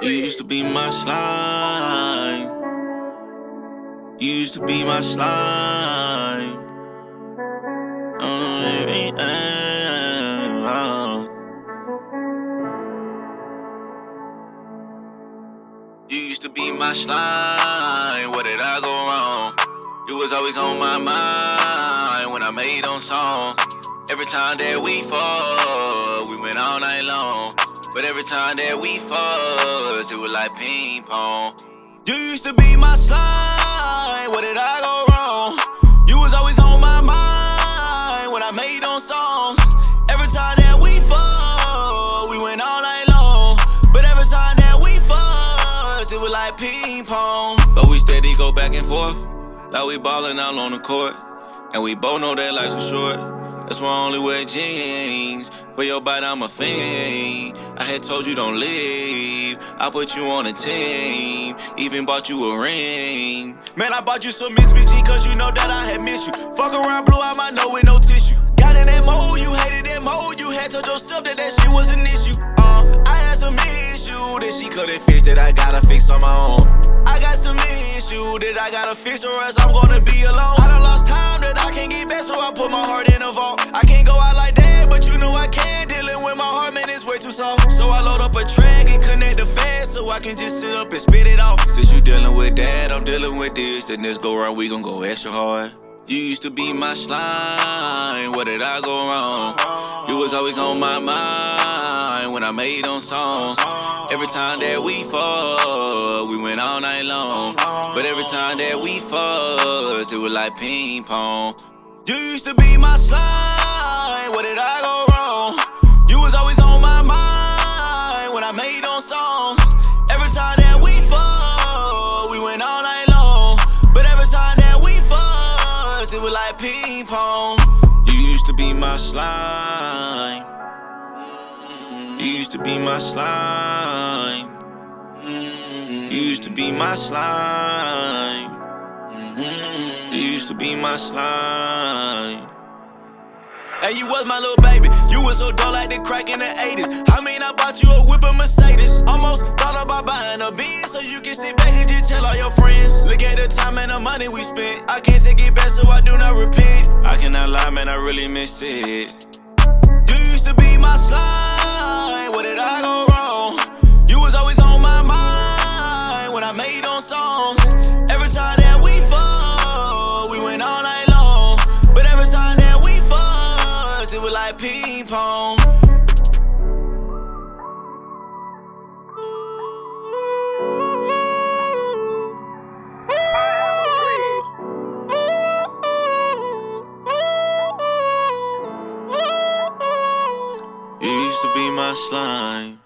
You used to be my slime. You used to be my slime. You used to be my slime. What did I go wrong? You was always on my mind when I made them songs. Every time that we fall, we went all night long. But every time that we fuss, it was like ping pong. You used to be my slime. What did I go wrong? You was always on my mind when I made them songs. Every time that we fall, we went all night long. But every time that we fuss, it was like ping pong. But we steady go back and forth, like we ballin' out on the court. And we both know that life's was short. That's why I only wear jeans. For your body, I'm a fiend. I had told you don't leave. I put you on a team. Even bought you a ring. Man, I bought you some Miss BG cause you know that I had missed you. Fuck around, blew out my nose with no tissue. Got in that mode, you hated that mode. You had told yourself that shit was an issue. I had some issue that she couldn't fix, that I gotta fix on my own. I got some issue that I gotta fix, or else I'm gonna be alone. I done lost time that I can't get back, so I put my heart in a vault. I can't go out like that, but you know I can. Dealing with my heart, man, it's way too soft. So I load up a track and connect the fast, so I can just sit up and spit it off. Since you dealing with that, I'm dealing with this. And this go round, we gon' go extra hard. You used to be my slime. What did I go wrong? You was always on my mind when I made them songs. Every time that we fall, we went all night long. But every time that we fuss, it was like ping pong. You used to be my slime. What did I go wrong? You was always on my mind when I made them songs. Every time that we fall, we went all night long. But every time that we fuss, it was like ping pong. You used to be my slime. You used to be my slime. You used to be my slime. You used to be my slime. Hey, you was my little baby. You was so dull like the crack in the 80s. I mean, I bought you a whip of Mercedes. Almost thought about buying a Benz so you can sit back and just tell all your friends. Look at the time and the money we spent. I can't take it back, so I do not repent. I cannot lie, man, I really miss it. You used to be my slime. What did I go wrong? You was always on my mind when I made them songs. Every time that we fall, we went all night long. But every time that we fuss, it was like ping pong. You used to be my slime.